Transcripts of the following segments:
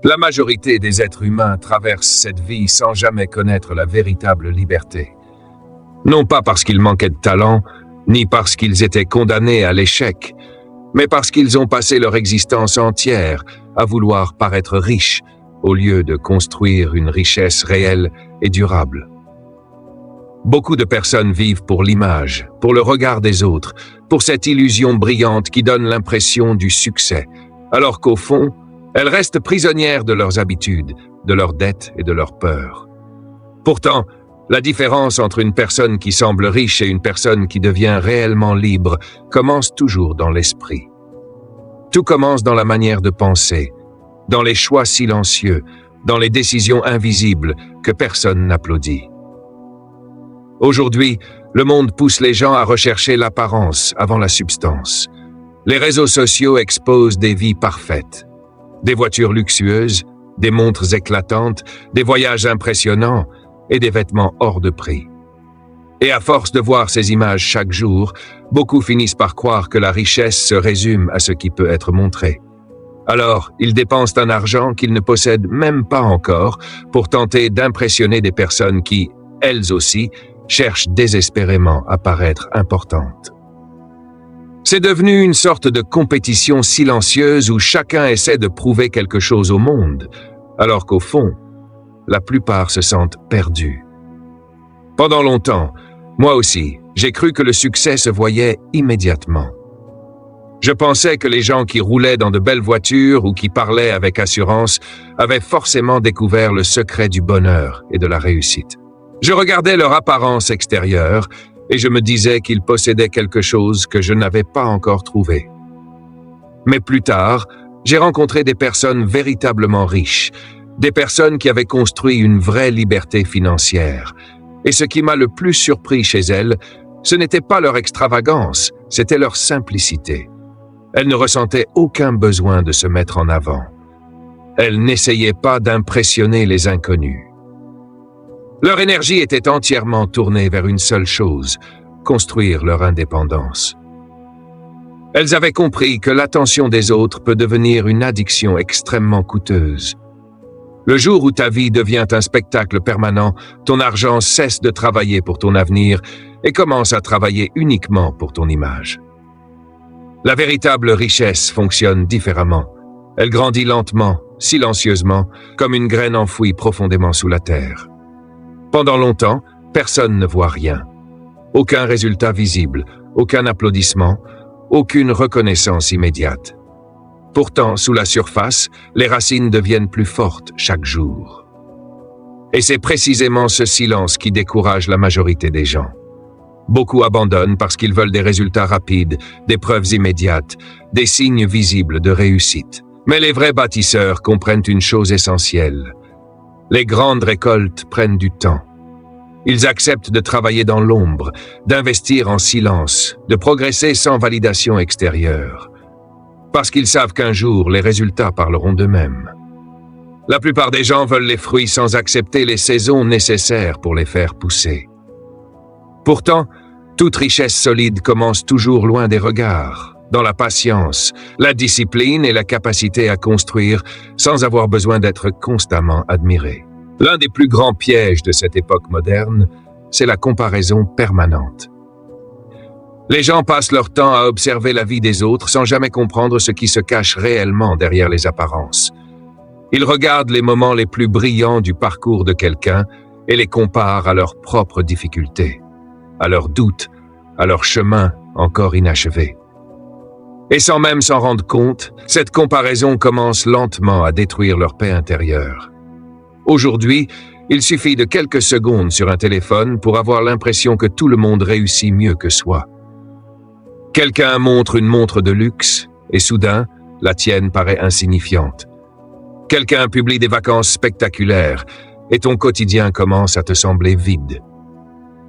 La majorité des êtres humains traversent cette vie sans jamais connaître la véritable liberté. Non pas parce qu'ils manquaient de talent, ni parce qu'ils étaient condamnés à l'échec, mais parce qu'ils ont passé leur existence entière à vouloir paraître riches au lieu de construire une richesse réelle et durable. Beaucoup de personnes vivent pour l'image, pour le regard des autres, pour cette illusion brillante qui donne l'impression du succès, alors qu'au fond, elles restent prisonnières de leurs habitudes, de leurs dettes et de leurs peurs. Pourtant, la différence entre une personne qui semble riche et une personne qui devient réellement libre commence toujours dans l'esprit. Tout commence dans la manière de penser, dans les choix silencieux, dans les décisions invisibles que personne n'applaudit. Aujourd'hui, le monde pousse les gens à rechercher l'apparence avant la substance. Les réseaux sociaux exposent des vies parfaites. Des voitures luxueuses, des montres éclatantes, des voyages impressionnants et des vêtements hors de prix. Et à force de voir ces images chaque jour, beaucoup finissent par croire que la richesse se résume à ce qui peut être montré. Alors, ils dépensent un argent qu'ils ne possèdent même pas encore pour tenter d'impressionner des personnes qui, elles aussi, cherchent désespérément à paraître importantes. C'est devenu une sorte de compétition silencieuse où chacun essaie de prouver quelque chose au monde, alors qu'au fond, la plupart se sentent perdus. Pendant longtemps, moi aussi, j'ai cru que le succès se voyait immédiatement. Je pensais que les gens qui roulaient dans de belles voitures ou qui parlaient avec assurance avaient forcément découvert le secret du bonheur et de la réussite. Je regardais leur apparence extérieure et je me disais qu'ils possédaient quelque chose que je n'avais pas encore trouvé. Mais plus tard, j'ai rencontré des personnes véritablement riches, des personnes qui avaient construit une vraie liberté financière. Et ce qui m'a le plus surpris chez elles, ce n'était pas leur extravagance, c'était leur simplicité. Elles ne ressentaient aucun besoin de se mettre en avant. Elles n'essayaient pas d'impressionner les inconnus. Leur énergie était entièrement tournée vers une seule chose, construire leur indépendance. Elles avaient compris que l'attention des autres peut devenir une addiction extrêmement coûteuse. Le jour où ta vie devient un spectacle permanent, ton argent cesse de travailler pour ton avenir et commence à travailler uniquement pour ton image. La véritable richesse fonctionne différemment. Elle grandit lentement, silencieusement, comme une graine enfouie profondément sous la terre. Pendant longtemps, personne ne voit rien. Aucun résultat visible, aucun applaudissement, aucune reconnaissance immédiate. Pourtant, sous la surface, les racines deviennent plus fortes chaque jour. Et c'est précisément ce silence qui décourage la majorité des gens. Beaucoup abandonnent parce qu'ils veulent des résultats rapides, des preuves immédiates, des signes visibles de réussite. Mais les vrais bâtisseurs comprennent une chose essentielle. Les grandes récoltes prennent du temps. Ils acceptent de travailler dans l'ombre, d'investir en silence, de progresser sans validation extérieure. Parce qu'ils savent qu'un jour, les résultats parleront d'eux-mêmes. La plupart des gens veulent les fruits sans accepter les saisons nécessaires pour les faire pousser. Pourtant, toute richesse solide commence toujours loin des regards, dans la patience, la discipline et la capacité à construire sans avoir besoin d'être constamment admiré. L'un des plus grands pièges de cette époque moderne, c'est la comparaison permanente. Les gens passent leur temps à observer la vie des autres sans jamais comprendre ce qui se cache réellement derrière les apparences. Ils regardent les moments les plus brillants du parcours de quelqu'un et les comparent à leurs propres difficultés, à leurs doutes, à leur chemin encore inachevé. Et sans même s'en rendre compte, cette comparaison commence lentement à détruire leur paix intérieure. Aujourd'hui, il suffit de quelques secondes sur un téléphone pour avoir l'impression que tout le monde réussit mieux que soi. Quelqu'un montre une montre de luxe et soudain, la tienne paraît insignifiante. Quelqu'un publie des vacances spectaculaires et ton quotidien commence à te sembler vide.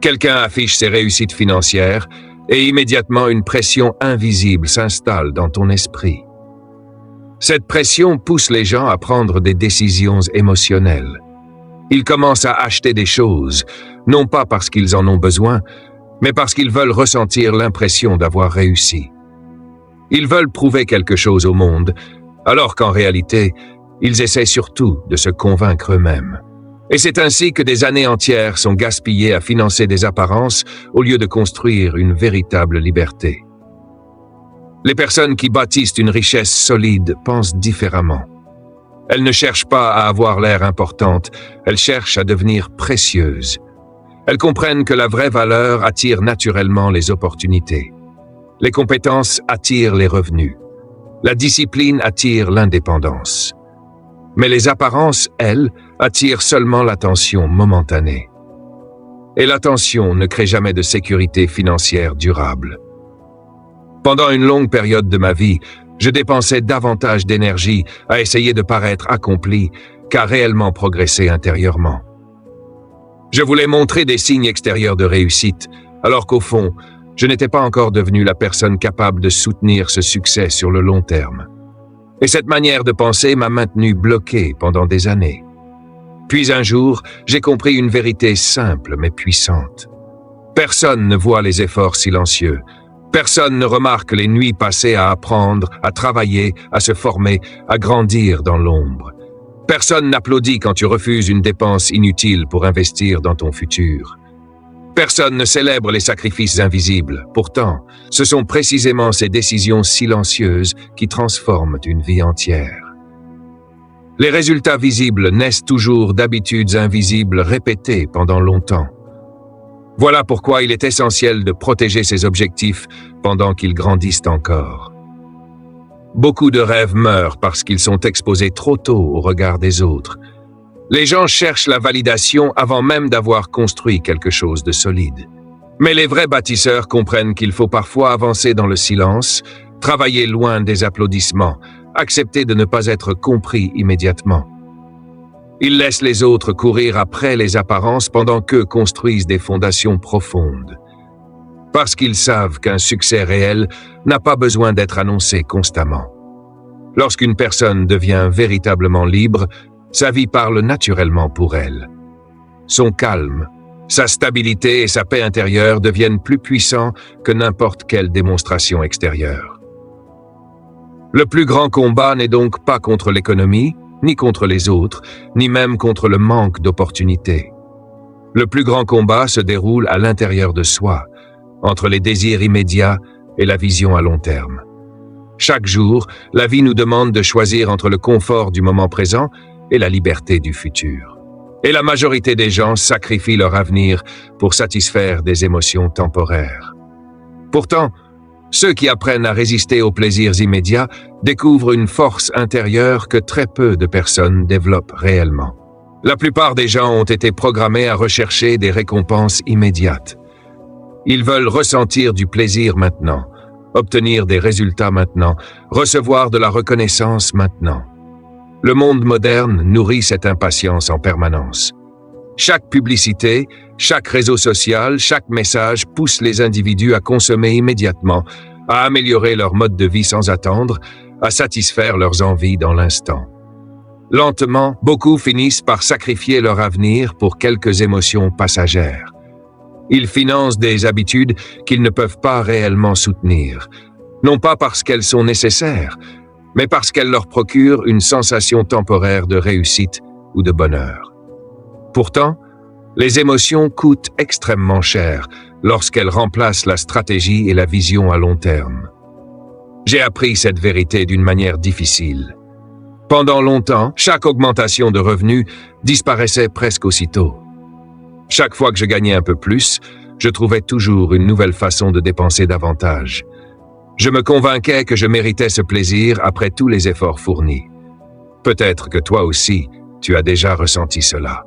Quelqu'un affiche ses réussites financières et immédiatement une pression invisible s'installe dans ton esprit. Cette pression pousse les gens à prendre des décisions émotionnelles. Ils commencent à acheter des choses, non pas parce qu'ils en ont besoin, mais parce qu'ils veulent ressentir l'impression d'avoir réussi. Ils veulent prouver quelque chose au monde, alors qu'en réalité, Ils essaient surtout de se convaincre eux-mêmes. Et c'est ainsi que des années entières sont gaspillées à financer des apparences au lieu de construire une véritable liberté. Les personnes qui bâtissent une richesse solide pensent différemment. Elles ne cherchent pas à avoir l'air importantes, elles cherchent à devenir précieuses. Elles comprennent que la vraie valeur attire naturellement les opportunités. Les compétences attirent les revenus. La discipline attire l'indépendance. Mais les apparences, elles, attirent seulement l'attention momentanée. Et l'attention ne crée jamais de sécurité financière durable. Pendant une longue période de ma vie, je dépensais davantage d'énergie à essayer de paraître accompli qu'à réellement progresser intérieurement. Je voulais montrer des signes extérieurs de réussite, alors qu'au fond, je n'étais pas encore devenu la personne capable de soutenir ce succès sur le long terme. Et cette manière de penser m'a maintenu bloqué pendant des années. Puis un jour, j'ai compris une vérité simple mais puissante. Personne ne voit les efforts silencieux. Personne ne remarque les nuits passées à apprendre, à travailler, à se former, à grandir dans l'ombre. Personne n'applaudit quand tu refuses une dépense inutile pour investir dans ton futur. Personne ne célèbre les sacrifices invisibles. Pourtant, ce sont précisément ces décisions silencieuses qui transforment une vie entière. Les résultats visibles naissent toujours d'habitudes invisibles répétées pendant longtemps. Voilà pourquoi il est essentiel de protéger ses objectifs pendant qu'ils grandissent encore. Beaucoup de rêves meurent parce qu'ils sont exposés trop tôt au regard des autres. Les gens cherchent la validation avant même d'avoir construit quelque chose de solide. Mais les vrais bâtisseurs comprennent qu'il faut parfois avancer dans le silence, travailler loin des applaudissements, accepter de ne pas être compris immédiatement. Ils laissent les autres courir après les apparences pendant qu'eux construisent des fondations profondes. Parce qu'ils savent qu'un succès réel n'a pas besoin d'être annoncé constamment. Lorsqu'une personne devient véritablement libre, sa vie parle naturellement pour elle. Son calme, sa stabilité et sa paix intérieure deviennent plus puissants que n'importe quelle démonstration extérieure. Le plus grand combat n'est donc pas contre l'économie, ni contre les autres, ni même contre le manque d'opportunités. Le plus grand combat se déroule à l'intérieur de soi, entre les désirs immédiats et la vision à long terme. Chaque jour, la vie nous demande de choisir entre le confort du moment présent et la liberté du futur. Et la majorité des gens sacrifient leur avenir pour satisfaire des émotions temporaires. Pourtant, ceux qui apprennent à résister aux plaisirs immédiats découvrent une force intérieure que très peu de personnes développent réellement. La plupart des gens ont été programmés à rechercher des récompenses immédiates. Ils veulent ressentir du plaisir maintenant, obtenir des résultats maintenant, recevoir de la reconnaissance maintenant. Le monde moderne nourrit cette impatience en permanence. Chaque publicité, chaque réseau social, chaque message pousse les individus à consommer immédiatement, à améliorer leur mode de vie sans attendre, à satisfaire leurs envies dans l'instant. Lentement, beaucoup finissent par sacrifier leur avenir pour quelques émotions passagères. Ils financent des habitudes qu'ils ne peuvent pas réellement soutenir, non pas parce qu'elles sont nécessaires, mais parce qu'elles leur procurent une sensation temporaire de réussite ou de bonheur. Pourtant, les émotions coûtent extrêmement cher lorsqu'elles remplacent la stratégie et la vision à long terme. J'ai appris cette vérité d'une manière difficile. Pendant longtemps, chaque augmentation de revenus disparaissait presque aussitôt. Chaque fois que je gagnais un peu plus, je trouvais toujours une nouvelle façon de dépenser davantage. Je me convainquais que je méritais ce plaisir après tous les efforts fournis. Peut-être que toi aussi, tu as déjà ressenti cela.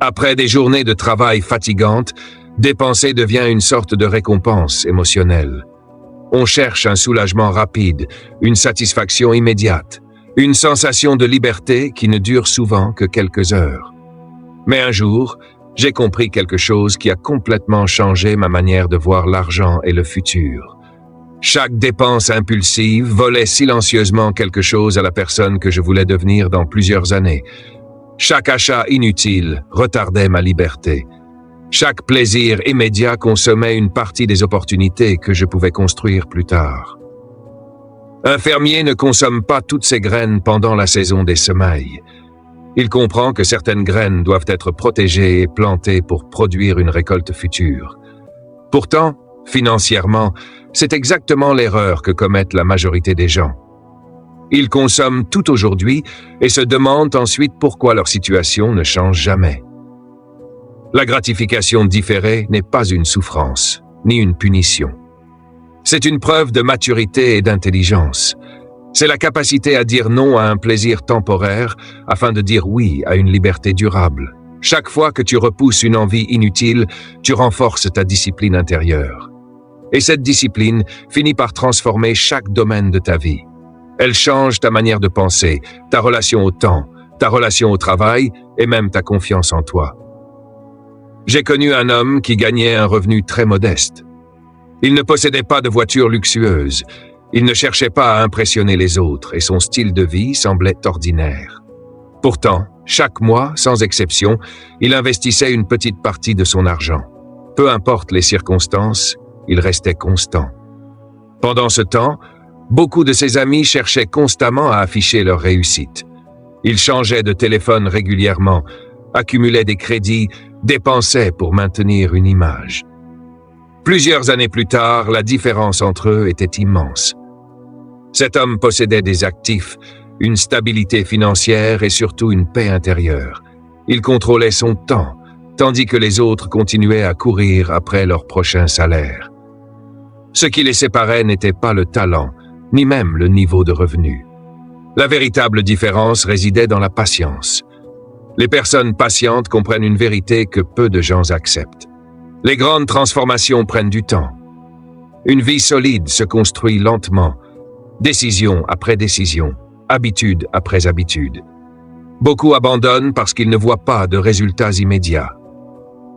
Après des journées de travail fatigantes, dépenser devient une sorte de récompense émotionnelle. On cherche un soulagement rapide, une satisfaction immédiate, une sensation de liberté qui ne dure souvent que quelques heures. Mais un jour, j'ai compris quelque chose qui a complètement changé ma manière de voir l'argent et le futur. Chaque dépense impulsive volait silencieusement quelque chose à la personne que je voulais devenir dans plusieurs années. Chaque achat inutile retardait ma liberté. Chaque plaisir immédiat consommait une partie des opportunités que je pouvais construire plus tard. Un fermier ne consomme pas toutes ses graines pendant la saison des semailles. Il comprend que certaines graines doivent être protégées et plantées pour produire une récolte future. Pourtant, financièrement, c'est exactement l'erreur que commettent la majorité des gens. Ils consomment tout aujourd'hui et se demandent ensuite pourquoi leur situation ne change jamais. La gratification différée n'est pas une souffrance, ni une punition. C'est une preuve de maturité et d'intelligence. C'est la capacité à dire non à un plaisir temporaire afin de dire oui à une liberté durable. Chaque fois que tu repousses une envie inutile, tu renforces ta discipline intérieure. Et cette discipline finit par transformer chaque domaine de ta vie. Elle change ta manière de penser, ta relation au temps, ta relation au travail et même ta confiance en toi. J'ai connu un homme qui gagnait un revenu très modeste. Il ne possédait pas de voiture luxueuse. Il ne cherchait pas à impressionner les autres et son style de vie semblait ordinaire. Pourtant, chaque mois, sans exception, il investissait une petite partie de son argent. Peu importe les circonstances, il restait constant. Pendant ce temps, beaucoup de ses amis cherchaient constamment à afficher leur réussite. Ils changeaient de téléphone régulièrement, accumulaient des crédits, dépensaient pour maintenir une image. Plusieurs années plus tard, la différence entre eux était immense. Cet homme possédait des actifs, une stabilité financière et surtout une paix intérieure. Il contrôlait son temps, tandis que les autres continuaient à courir après leur prochain salaire. Ce qui les séparait n'était pas le talent, ni même le niveau de revenu. La véritable différence résidait dans la patience. Les personnes patientes comprennent une vérité que peu de gens acceptent. Les grandes transformations prennent du temps. Une vie solide se construit lentement, décision après décision, habitude après habitude. Beaucoup abandonnent parce qu'ils ne voient pas de résultats immédiats.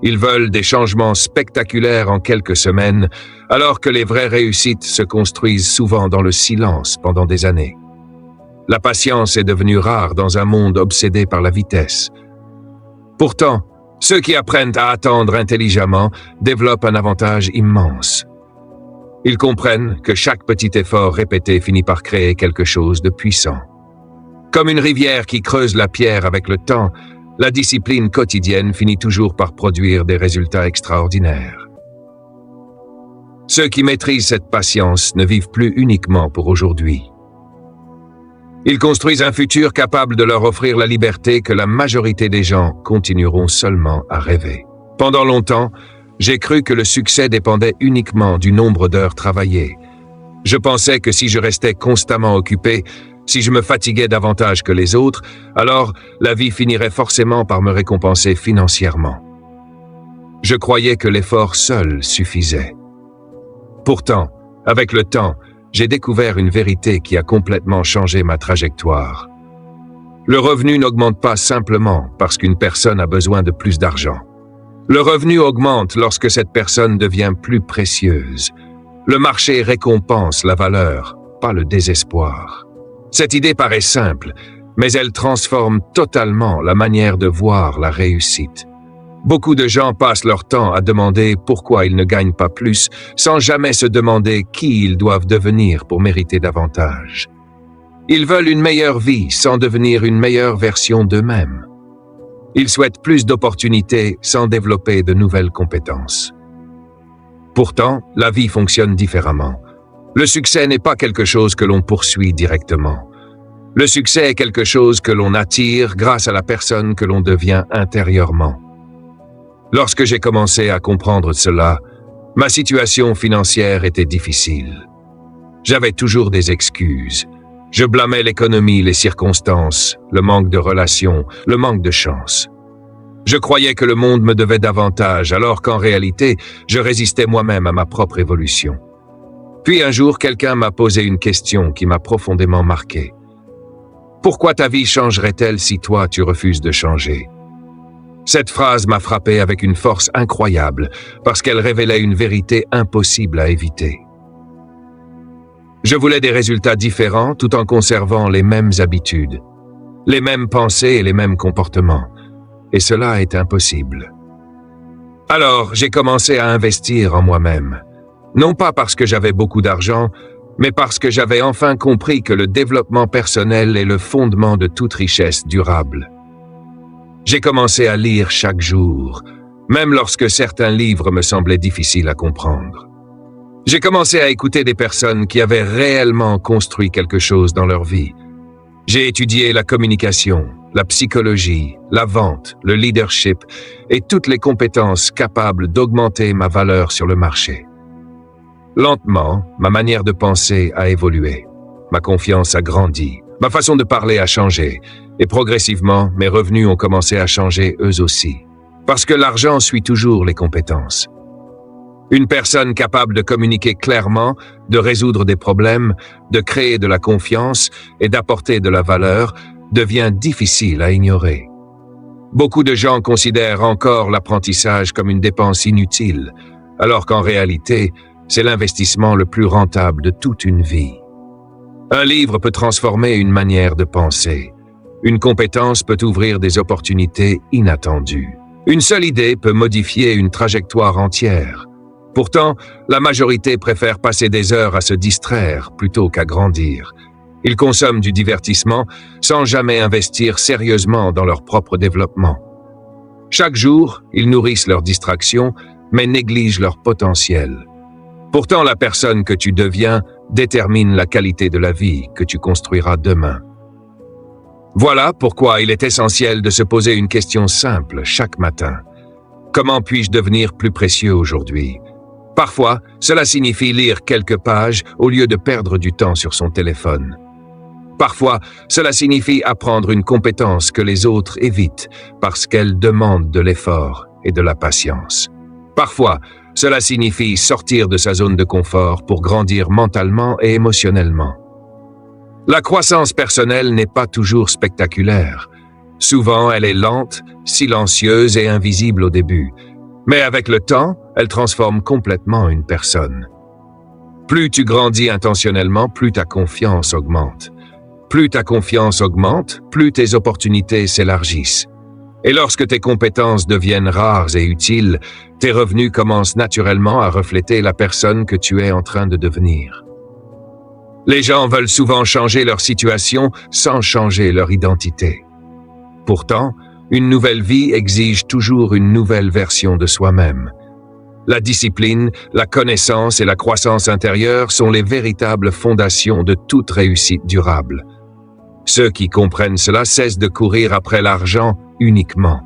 Ils veulent des changements spectaculaires en quelques semaines, alors que les vraies réussites se construisent souvent dans le silence pendant des années. La patience est devenue rare dans un monde obsédé par la vitesse. Pourtant, ceux qui apprennent à attendre intelligemment développent un avantage immense. Ils comprennent que chaque petit effort répété finit par créer quelque chose de puissant. Comme une rivière qui creuse la pierre avec le temps, la discipline quotidienne finit toujours par produire des résultats extraordinaires. Ceux qui maîtrisent cette patience ne vivent plus uniquement pour aujourd'hui. Ils construisent un futur capable de leur offrir la liberté que la majorité des gens continueront seulement à rêver. Pendant longtemps, j'ai cru que le succès dépendait uniquement du nombre d'heures travaillées. Je pensais que si je restais constamment occupé, si je me fatiguais davantage que les autres, alors la vie finirait forcément par me récompenser financièrement. Je croyais que l'effort seul suffisait. Pourtant, avec le temps, j'ai découvert une vérité qui a complètement changé ma trajectoire. Le revenu n'augmente pas simplement parce qu'une personne a besoin de plus d'argent. Le revenu augmente lorsque cette personne devient plus précieuse. Le marché récompense la valeur, pas le désespoir. Cette idée paraît simple, mais elle transforme totalement la manière de voir la réussite. Beaucoup de gens passent leur temps à demander pourquoi ils ne gagnent pas plus, sans jamais se demander qui ils doivent devenir pour mériter davantage. Ils veulent une meilleure vie sans devenir une meilleure version d'eux-mêmes. Ils souhaitent plus d'opportunités sans développer de nouvelles compétences. Pourtant, la vie fonctionne différemment. Le succès n'est pas quelque chose que l'on poursuit directement. Le succès est quelque chose que l'on attire grâce à la personne que l'on devient intérieurement. Lorsque j'ai commencé à comprendre cela, ma situation financière était difficile. J'avais toujours des excuses. Je blâmais l'économie, les circonstances, le manque de relations, le manque de chance. Je croyais que le monde me devait davantage, alors qu'en réalité, je résistais moi-même à ma propre évolution. Puis un jour, quelqu'un m'a posé une question qui m'a profondément marqué. Pourquoi ta vie changerait-elle si toi, tu refuses de changer ? Cette phrase m'a frappé avec une force incroyable parce qu'elle révélait une vérité impossible à éviter. Je voulais des résultats différents tout en conservant les mêmes habitudes, les mêmes pensées et les mêmes comportements. Et cela est impossible. Alors, j'ai commencé à investir en moi-même. Non pas parce que j'avais beaucoup d'argent, mais parce que j'avais enfin compris que le développement personnel est le fondement de toute richesse durable. J'ai commencé à lire chaque jour, même lorsque certains livres me semblaient difficiles à comprendre. J'ai commencé à écouter des personnes qui avaient réellement construit quelque chose dans leur vie. J'ai étudié la communication, la psychologie, la vente, le leadership et toutes les compétences capables d'augmenter ma valeur sur le marché. Lentement, ma manière de penser a évolué. Ma confiance a grandi, ma façon de parler a changé, et progressivement, mes revenus ont commencé à changer eux aussi. Parce que l'argent suit toujours les compétences. Une personne capable de communiquer clairement, de résoudre des problèmes, de créer de la confiance et d'apporter de la valeur devient difficile à ignorer. Beaucoup de gens considèrent encore l'apprentissage comme une dépense inutile, alors qu'en réalité, c'est l'investissement le plus rentable de toute une vie. Un livre peut transformer une manière de penser. Une compétence peut ouvrir des opportunités inattendues. Une seule idée peut modifier une trajectoire entière. Pourtant, la majorité préfère passer des heures à se distraire plutôt qu'à grandir. Ils consomment du divertissement sans jamais investir sérieusement dans leur propre développement. Chaque jour, ils nourrissent leurs distractions, mais négligent leur potentiel. Pourtant, la personne que tu deviens détermine la qualité de la vie que tu construiras demain. Voilà pourquoi il est essentiel de se poser une question simple chaque matin. Comment puis-je devenir plus précieux aujourd'hui ? Parfois, cela signifie lire quelques pages au lieu de perdre du temps sur son téléphone. Parfois, cela signifie apprendre une compétence que les autres évitent parce qu'elle demande de l'effort et de la patience. Parfois, cela signifie sortir de sa zone de confort pour grandir mentalement et émotionnellement. La croissance personnelle n'est pas toujours spectaculaire. Souvent, elle est lente, silencieuse et invisible au début. Mais avec le temps, elle transforme complètement une personne. Plus tu grandis intentionnellement, plus ta confiance augmente. Plus ta confiance augmente, plus tes opportunités s'élargissent. Et lorsque tes compétences deviennent rares et utiles, tes revenus commencent naturellement à refléter la personne que tu es en train de devenir. Les gens veulent souvent changer leur situation sans changer leur identité. Pourtant, une nouvelle vie exige toujours une nouvelle version de soi-même. La discipline, la connaissance et la croissance intérieure sont les véritables fondations de toute réussite durable. Ceux qui comprennent cela cessent de courir après l'argent uniquement.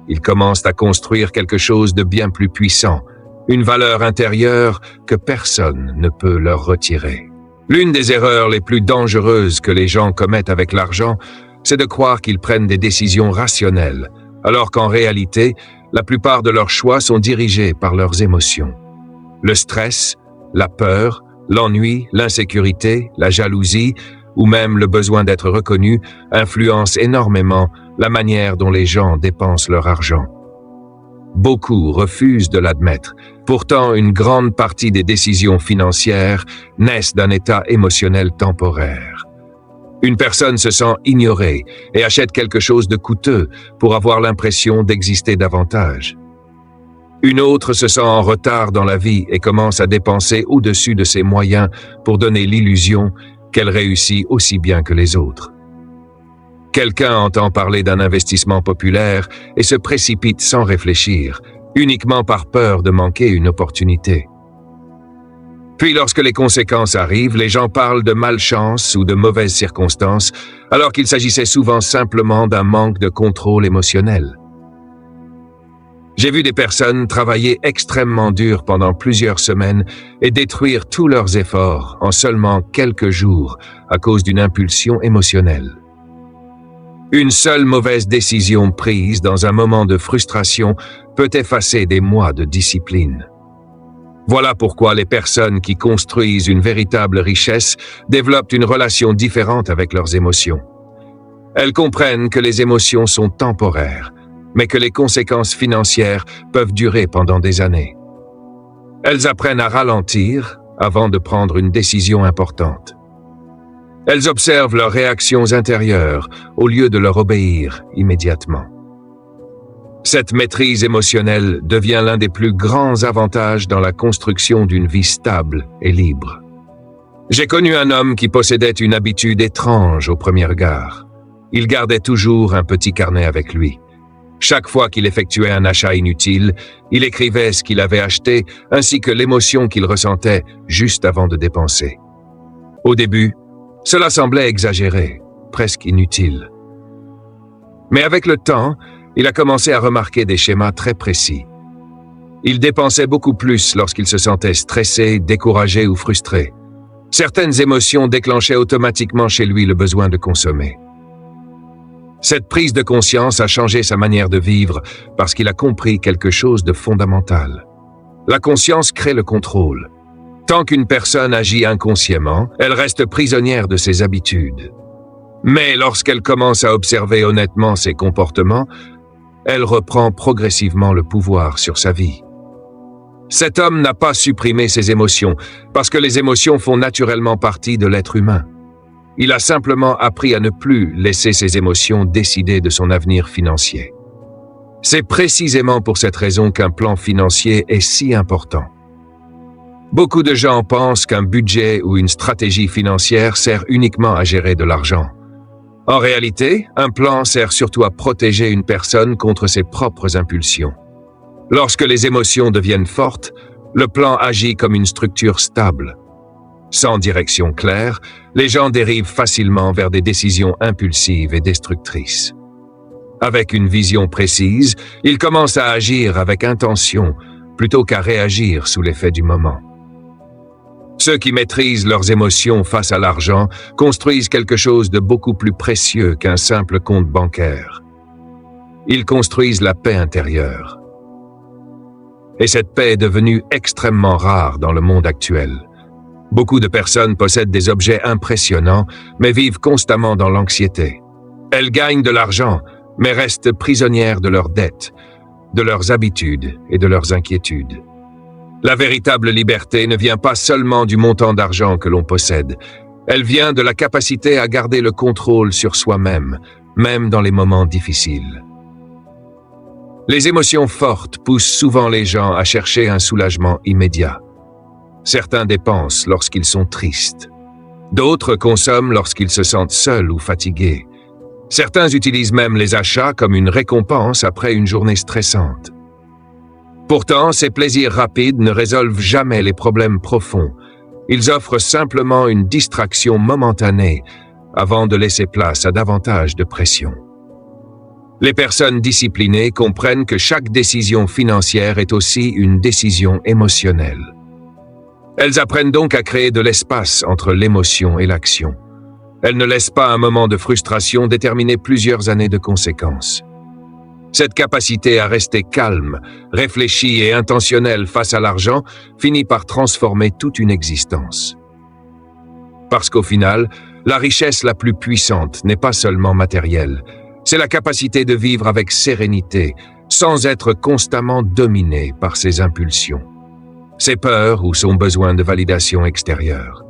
Ils commencent à construire quelque chose de bien plus puissant, une valeur intérieure que personne ne peut leur retirer. L'une des erreurs les plus dangereuses que les gens commettent avec l'argent, c'est de croire qu'ils prennent des décisions rationnelles, alors qu'en réalité, la plupart de leurs choix sont dirigés par leurs émotions. Le stress, la peur, l'ennui, l'insécurité, la jalousie ou même le besoin d'être reconnu influencent énormément la manière dont les gens dépensent leur argent. Beaucoup refusent de l'admettre. Pourtant, une grande partie des décisions financières naissent d'un état émotionnel temporaire. Une personne se sent ignorée et achète quelque chose de coûteux pour avoir l'impression d'exister davantage. Une autre se sent en retard dans la vie et commence à dépenser au-dessus de ses moyens pour donner l'illusion qu'elle réussit aussi bien que les autres. Quelqu'un entend parler d'un investissement populaire et se précipite sans réfléchir, uniquement par peur de manquer une opportunité. Puis lorsque les conséquences arrivent, les gens parlent de malchance ou de mauvaises circonstances, alors qu'il s'agissait souvent simplement d'un manque de contrôle émotionnel. J'ai vu des personnes travailler extrêmement dur pendant plusieurs semaines et détruire tous leurs efforts en seulement quelques jours à cause d'une impulsion émotionnelle. Une seule mauvaise décision prise dans un moment de frustration peut effacer des mois de discipline. Voilà pourquoi les personnes qui construisent une véritable richesse développent une relation différente avec leurs émotions. Elles comprennent que les émotions sont temporaires, mais que les conséquences financières peuvent durer pendant des années. Elles apprennent à ralentir avant de prendre une décision importante. Elles observent leurs réactions intérieures au lieu de leur obéir immédiatement. Cette maîtrise émotionnelle devient l'un des plus grands avantages dans la construction d'une vie stable et libre. J'ai connu un homme qui possédait une habitude étrange au premier regard. Il gardait toujours un petit carnet avec lui. Chaque fois qu'il effectuait un achat inutile, il écrivait ce qu'il avait acheté ainsi que l'émotion qu'il ressentait juste avant de dépenser. Au début, cela semblait exagéré, presque inutile. Mais avec le temps, il a commencé à remarquer des schémas très précis. Il dépensait beaucoup plus lorsqu'il se sentait stressé, découragé ou frustré. Certaines émotions déclenchaient automatiquement chez lui le besoin de consommer. Cette prise de conscience a changé sa manière de vivre parce qu'il a compris quelque chose de fondamental. La conscience crée le contrôle. Tant qu'une personne agit inconsciemment, elle reste prisonnière de ses habitudes. Mais lorsqu'elle commence à observer honnêtement ses comportements, elle reprend progressivement le pouvoir sur sa vie. Cet homme n'a pas supprimé ses émotions, parce que les émotions font naturellement partie de l'être humain. Il a simplement appris à ne plus laisser ses émotions décider de son avenir financier. C'est précisément pour cette raison qu'un plan financier est si important. Beaucoup de gens pensent qu'un budget ou une stratégie financière sert uniquement à gérer de l'argent. En réalité, un plan sert surtout à protéger une personne contre ses propres impulsions. Lorsque les émotions deviennent fortes, le plan agit comme une structure stable. Sans direction claire, les gens dérivent facilement vers des décisions impulsives et destructrices. Avec une vision précise, ils commencent à agir avec intention plutôt qu'à réagir sous l'effet du moment. Ceux qui maîtrisent leurs émotions face à l'argent construisent quelque chose de beaucoup plus précieux qu'un simple compte bancaire. Ils construisent la paix intérieure. Et cette paix est devenue extrêmement rare dans le monde actuel. Beaucoup de personnes possèdent des objets impressionnants, mais vivent constamment dans l'anxiété. Elles gagnent de l'argent, mais restent prisonnières de leurs dettes, de leurs habitudes et de leurs inquiétudes. La véritable liberté ne vient pas seulement du montant d'argent que l'on possède. Elle vient de la capacité à garder le contrôle sur soi-même, même dans les moments difficiles. Les émotions fortes poussent souvent les gens à chercher un soulagement immédiat. Certains dépensent lorsqu'ils sont tristes. D'autres consomment lorsqu'ils se sentent seuls ou fatigués. Certains utilisent même les achats comme une récompense après une journée stressante. Pourtant, ces plaisirs rapides ne résolvent jamais les problèmes profonds. Ils offrent simplement une distraction momentanée avant de laisser place à davantage de pression. Les personnes disciplinées comprennent que chaque décision financière est aussi une décision émotionnelle. Elles apprennent donc à créer de l'espace entre l'émotion et l'action. Elles ne laissent pas un moment de frustration déterminer plusieurs années de conséquences. Cette capacité à rester calme, réfléchie et intentionnelle face à l'argent finit par transformer toute une existence. Parce qu'au final, la richesse la plus puissante n'est pas seulement matérielle, c'est la capacité de vivre avec sérénité, sans être constamment dominé par ses impulsions, ses peurs ou son besoin de validation extérieure.